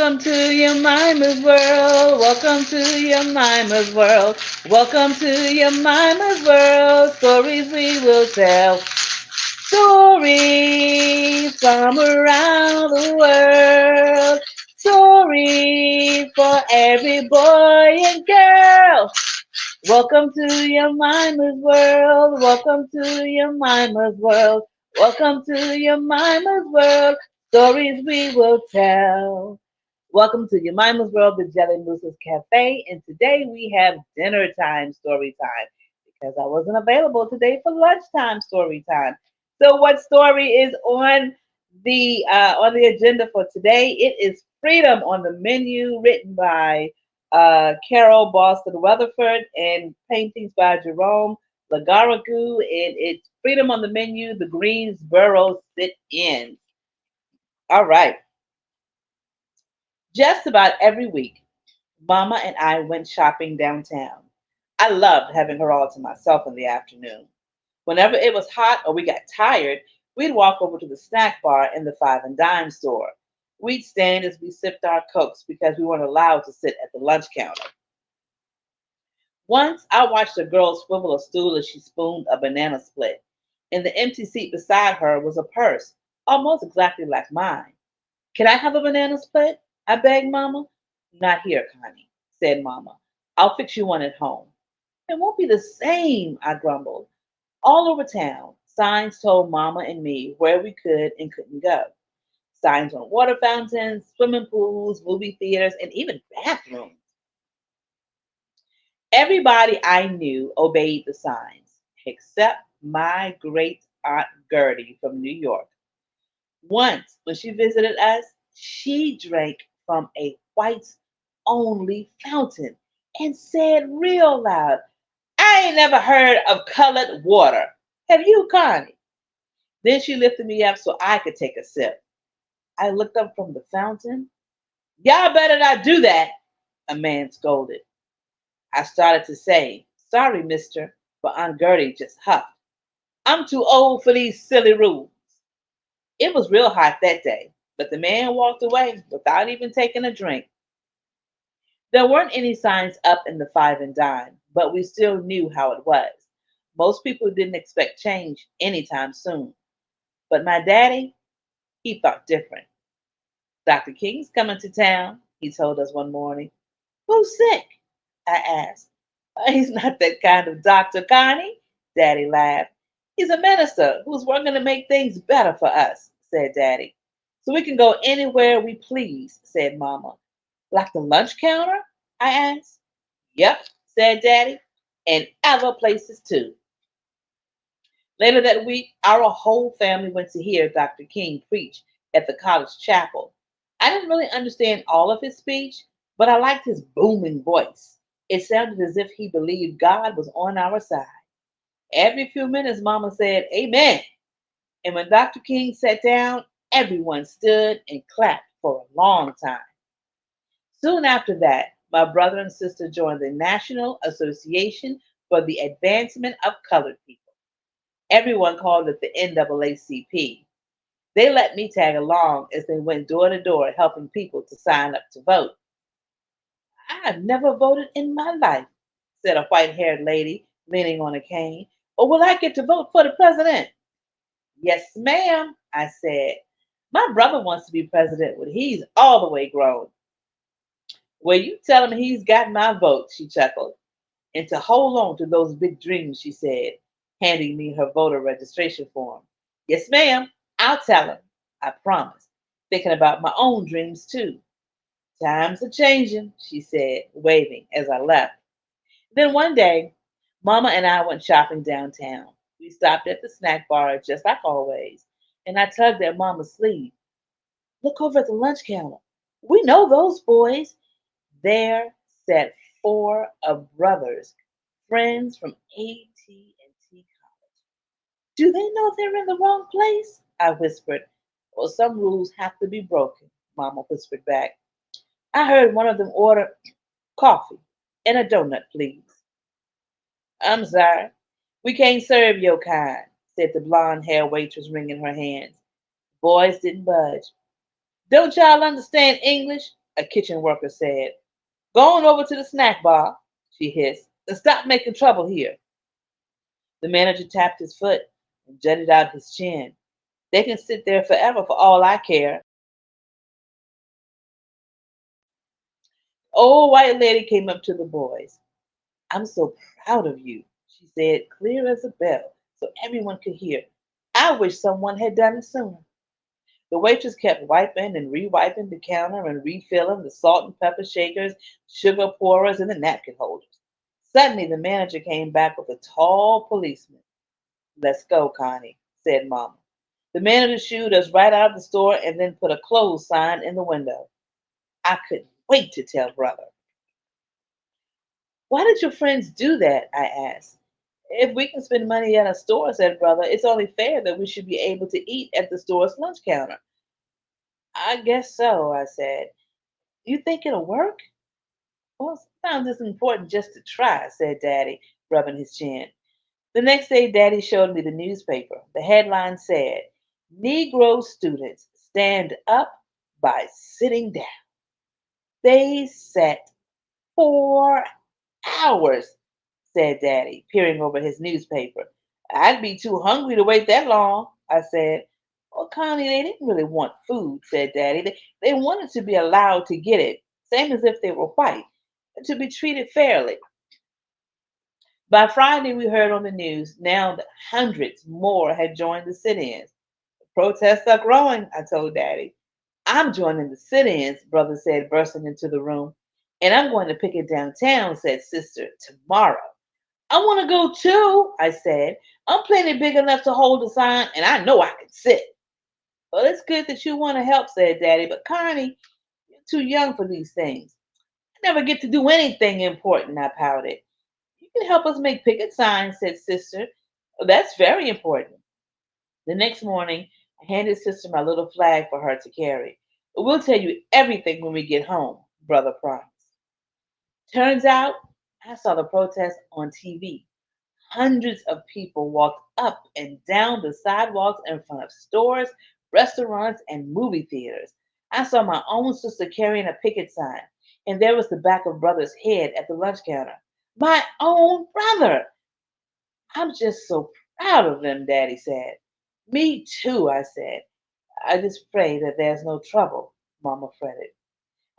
Welcome to your Mama's world. Welcome to your Mama's world. Welcome to your Mama's world. Stories we will tell. Stories from around the world. Stories for every boy and girl. Welcome to your Mama's world. Welcome to your Mama's world. Welcome to your Mama's world. Stories we will tell. Welcome to your Mama's World, the Jelly Moose's Cafe, and today we have dinner time story time because I wasn't available today for lunchtime story time. So, what story is on the agenda for today? It is Freedom on the Menu, written by Carol Boston Weatherford and paintings by Jerome Lagaragu, and it's Freedom on the Menu, the Greensboro Sit-In. All right. Just about every week, Mama and I went shopping downtown. I loved having her all to myself in the afternoon. Whenever it was hot or we got tired, we'd walk over to the snack bar in the Five and Dime store. We'd stand as we sipped our cokes because we weren't allowed to sit at the lunch counter. Once I watched a girl swivel a stool as she spooned a banana split. In the empty seat beside her was a purse, almost exactly like mine. Can I have a banana split? I begged Mama. Not here, Connie, said Mama. I'll fix you one at home. It won't be the same, I grumbled. All over town, signs told Mama and me where we could and couldn't go. Signs on water fountains, swimming pools, movie theaters, and even bathrooms. Everybody I knew obeyed the signs, except my great aunt Gertie from New York. Once, when she visited us, she drank from a whites only fountain and said real loud, I ain't never heard of colored water. Have you, Connie? Then she lifted me up so I could take a sip. I looked up from the fountain. Y'all better not do that, a man scolded. I started to say, sorry, mister, but Aunt Gertie just huffed. I'm too old for these silly rules. It was real hot that day, but the man walked away without even taking a drink. There weren't any signs up in the Five and Dime, but we still knew how it was. Most people didn't expect change anytime soon. But my daddy, he thought different. Dr. King's coming to town, he told us one morning. Who's sick? I asked. He's not that kind of doctor, Connie, Daddy laughed. He's a minister who's working to make things better for us, said Daddy. So we can go anywhere we please, said Mama. Like the lunch counter? I asked. Yep, said Daddy, and other places too. Later that week, our whole family went to hear Dr. King preach at the college chapel. I didn't really understand all of his speech, but I liked his booming voice. It sounded as if he believed God was on our side. Every few minutes, Mama said, Amen. And when Dr. King sat down, everyone stood and clapped for a long time. Soon after that, my brother and sister joined the National Association for the Advancement of Colored People. Everyone called it the NAACP. They let me tag along as they went door to door helping people to sign up to vote. I've never voted in my life, said a white haired lady leaning on a cane. Or will I get to vote for the president? Yes, ma'am, I said. My brother wants to be president when he's all the way grown. Well, you tell him he's got my vote, she chuckled. And to hold on to those big dreams, she said, handing me her voter registration form. Yes, ma'am, I'll tell him, I promised, thinking about my own dreams too. Times are changing, she said, waving as I left. Then one day, Mama and I went shopping downtown. We stopped at the snack bar just like always, and I tugged at Mama's sleeve. Look over at the lunch counter. We know those boys. There sat four of brothers, friends from AT&T College. Do they know they're in the wrong place? I whispered. Well, some rules have to be broken, Mama whispered back. I heard one of them order coffee and a donut, please. I'm sorry. We can't serve your kind, said the blonde haired waitress, wringing her hands. Boys didn't budge. Don't y'all understand English? a kitchen worker said. Going over to the snack bar, she hissed, and stop making trouble here. The manager tapped his foot and jutted out his chin. They can sit there forever for all I care. Old white lady came up to the boys. I'm so proud of you, she said, clear as a bell, so everyone could hear. I wish someone had done it sooner. The waitress kept wiping and rewiping the counter and refilling the salt and pepper shakers, sugar pourers, and the napkin holders. Suddenly, the manager came back with a tall policeman. Let's go, Connie, said Mama. The manager shooed us right out of the store and then put a closed sign in the window. I couldn't wait to tell brother. Why did your friends do that? I asked. If we can spend money at a store, said brother, it's only fair that we should be able to eat at the store's lunch counter. I guess so, I said. You think it'll work? Well, sometimes it's important just to try, said Daddy, rubbing his chin. The next day, Daddy showed me the newspaper. The headline said, Negro students stand up by sitting down. They sat 4 hours, said Daddy, peering over his newspaper. I'd be too hungry to wait that long, I said. Well, Connie, they didn't really want food, said Daddy. They wanted to be allowed to get it, same as if they were white, and to be treated fairly. By Friday, we heard on the news now that hundreds more had joined the sit-ins. The protests are growing, I told Daddy. I'm joining the sit-ins, Brother said, bursting into the room. And I'm going to pick it downtown, said Sister, tomorrow. I want to go too, I said. I'm plenty big enough to hold a sign, and I know I can sit. Well, it's good that you want to help, said Daddy, but Connie, you're too young for these things. I never get to do anything important, I pouted. You can help us make picket signs, said Sister. "Oh, that's very important." The next morning, I handed Sister my little flag for her to carry. We'll tell you everything when we get home, Brother promised. Turns out, I saw the protest on TV. Hundreds of people walked up and down the sidewalks in front of stores, restaurants, and movie theaters. I saw my own sister carrying a picket sign, and there was the back of Brother's head at the lunch counter. My own brother! I'm just so proud of them, Daddy said. Me too, I said. I just pray that there's no trouble, Mama fretted.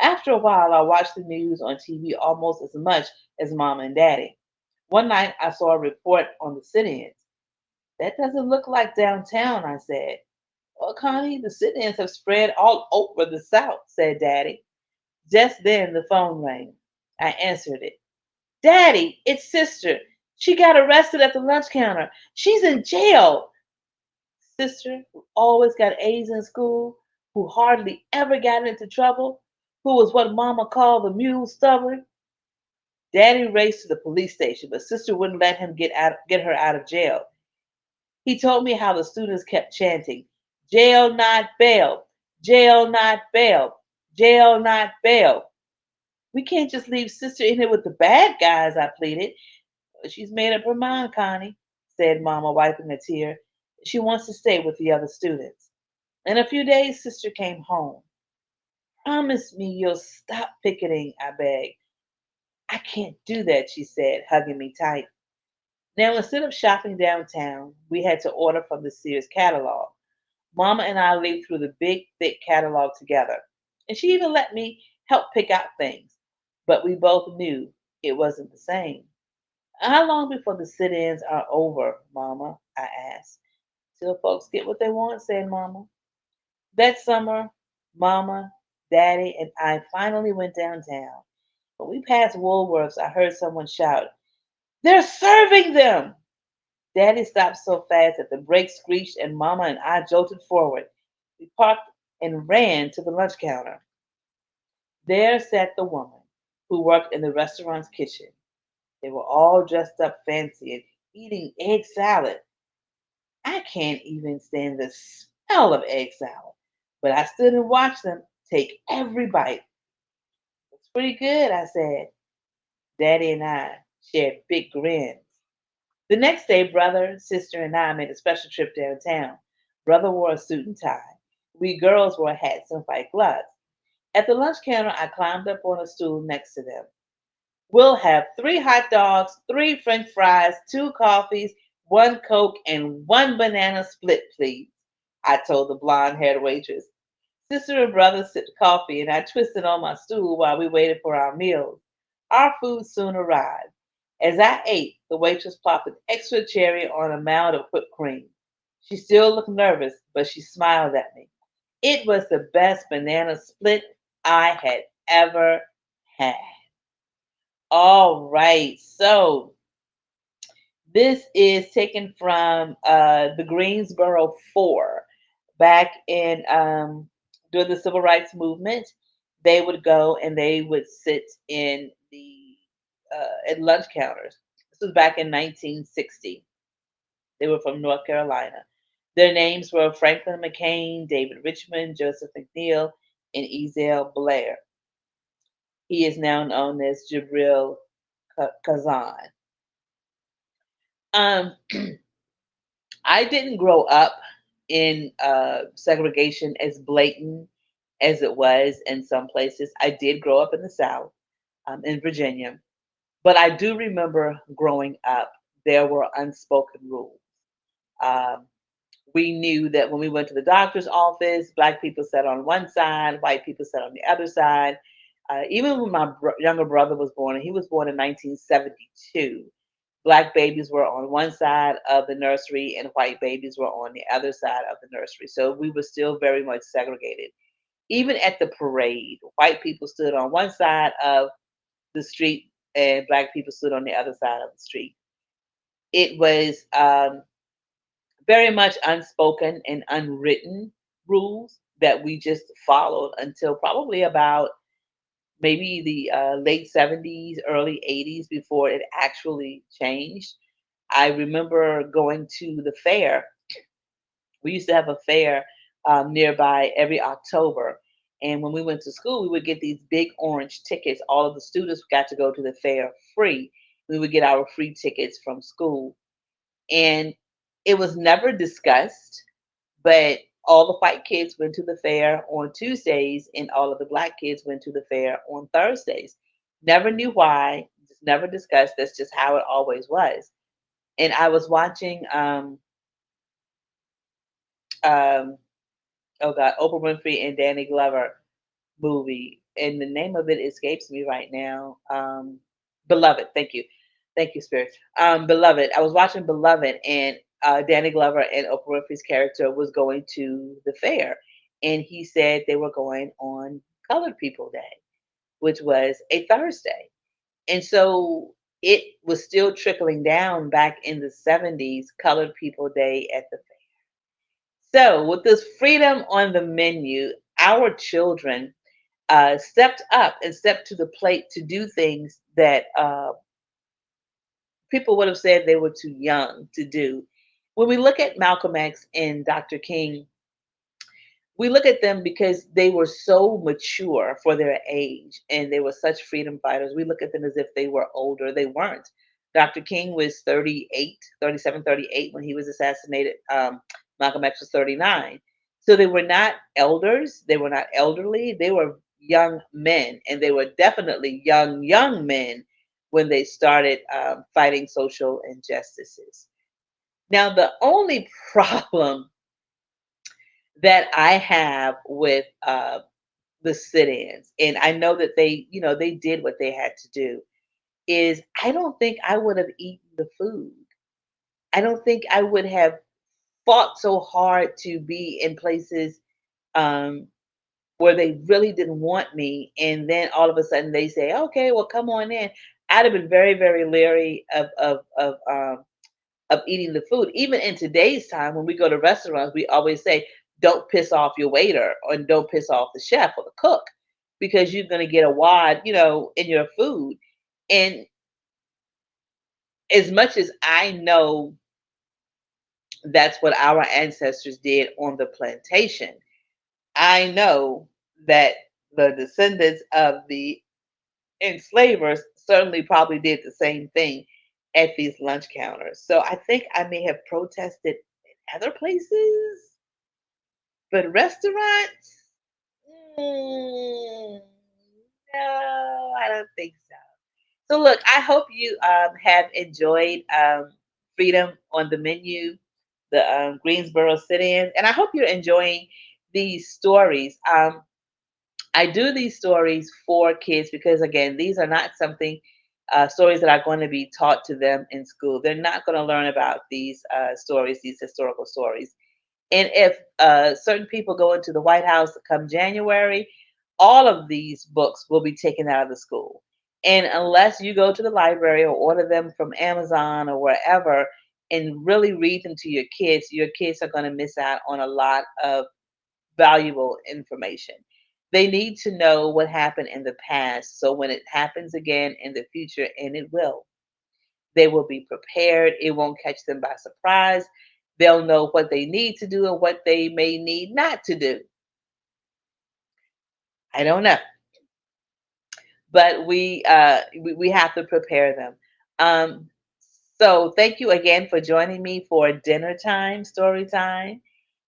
After a while, I watched the news on TV almost as much as Mama and Daddy. One night, I saw a report on the sit-ins. That doesn't look like downtown, I said. Well, Connie, the sit-ins have spread all over the South, said Daddy. Just then, the phone rang. I answered it. Daddy, it's Sister. She got arrested at the lunch counter. She's in jail. Sister, who always got A's in school, who hardly ever got into trouble, who was what Mama called the mule stubborn. Daddy raced to the police station, but Sister wouldn't let him get her out of jail. He told me how the students kept chanting, jail not bail, jail not bail, jail not bail. We can't just leave Sister in here with the bad guys, I pleaded. She's made up her mind, Connie, said Mama, wiping a tear. She wants to stay with the other students. In a few days, Sister came home. Promise me you'll stop picketing, I begged. I can't do that, she said, hugging me tight. Now, instead of shopping downtown, we had to order from the Sears catalog. Mama and I lived through the big, thick catalog together, and she even let me help pick out things. But we both knew it wasn't the same. How long before the sit-ins are over, Mama? I asked. Till folks get what they want, said Mama. That summer, Mama, Daddy, and I finally went downtown. When we passed Woolworths, I heard someone shout, They're serving them! Daddy stopped so fast that the brakes screeched and Mama and I jolted forward. We parked and ran to the lunch counter. There sat the woman who worked in the restaurant's kitchen. They were all dressed up fancy and eating egg salad. I can't even stand the smell of egg salad, but I stood and watched them take every bite. It's pretty good, I said. Daddy and I shared big grins. The next day, brother, sister, and I made a special trip downtown. Brother wore a suit and tie. We girls wore hats and white gloves. At the lunch counter, I climbed up on a stool next to them. We'll have 3 hot dogs, 3 French fries, 2 coffees, 1 Coke, and 1 banana split, please, I told the blonde haired waitress. Sister and brother sipped coffee, and I twisted on my stool while we waited for our meals. Our food soon arrived. As I ate, the waitress popped an extra cherry on a mound of whipped cream. She still looked nervous, but she smiled at me. It was the best banana split I had ever had. All right, so this is taken from the Greensboro Four. Back in during the civil rights movement, they would go and they would sit in the at lunch counters. This was back in 1960. They were from North Carolina. Their names were Franklin McCain, David Richmond, Joseph McNeil, and Ezel Blair. He is now known as Jabril Kazan. Um, I didn't grow up in segregation as blatant as it was in some places. I did grow up in the South, in Virginia, but I do remember growing up, there were unspoken rules. Um, we knew that when we went to the doctor's office, black people sat on one side, white people sat on the other side. Even when my younger brother was born, and he was born in 1972, black babies were on one side of the nursery and white babies were on the other side of the nursery. So we were still very much segregated. Even at the parade, white people stood on one side of the street and black people stood on the other side of the street. It was very much unspoken and unwritten rules that we just followed until probably about maybe the late 70s, early 80s before it actually changed. I remember going to the fair. We used to have a fair nearby every October. And when we went to school, we would get these big orange tickets. All of the students got to go to the fair free. We would get our free tickets from school. And it was never discussed, but all the white kids went to the fair on Tuesdays, and all of the black kids went to the fair on Thursdays. Never knew why, just never discussed. That's just how it always was. And I was watching um oh god, Oprah Winfrey and Danny Glover movie, and the name of it escapes me right now. Beloved. Thank you, Spirit. Beloved. I was watching Beloved, and Danny Glover and Oprah Winfrey's character was going to the fair, and he said they were going on Colored People Day, which was a Thursday, and so it was still trickling down back in the 70s. Colored People Day at the fair. So, with this freedom on the menu, our children stepped up and stepped to the plate to do things that people would have said they were too young to do. When we look at Malcolm X and Dr. King, we look at them because they were so mature for their age and they were such freedom fighters. We look at them as if they were older. They weren't. Dr. King was 38, 37, 38 when he was assassinated. Malcolm X was 39. So they were not elders. They were not elderly. They were young men. And they were definitely young men when they started fighting social injustices. Now, the only problem that I have with the sit-ins, and I know that they did what they had to do, is I don't think I would have eaten the food. I don't think I would have fought so hard to be in places um, where they really didn't want me, and then all of a sudden they say, "Okay, well, come on in." I'd have been very, very leery of eating the food. Even in today's time, when we go to restaurants, we always say, don't piss off your waiter or don't piss off the chef or the cook because you're going to get a wad, in your food. And as much as I know that's what our ancestors did on the plantation, I know that the descendants of the enslavers certainly probably did the same thing at these lunch counters. So I think I may have protested in other places, but restaurants, Mm, no, I don't think so. So look, I hope you have enjoyed Freedom on the Menu, the Greensboro sit-ins, and I hope you're enjoying these stories. I do these stories for kids because, again, these are not something stories that are going to be taught to them in school. They're not going to learn about these stories, these historical stories. And if certain people go into the White House come January, all of these books will be taken out of the school. And unless you go to the library or order them from Amazon or wherever and really read them to your kids are going to miss out on a lot of valuable information. They need to know what happened in the past so when it happens again in the future, and it will, they will be prepared. It won't catch them by surprise. They'll know what they need to do and what they may need not to do. I don't know, but we have to prepare them. Um, so thank you again for joining me for dinner time, story time,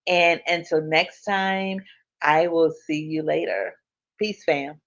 and until next time, I will see you later. Peace, fam.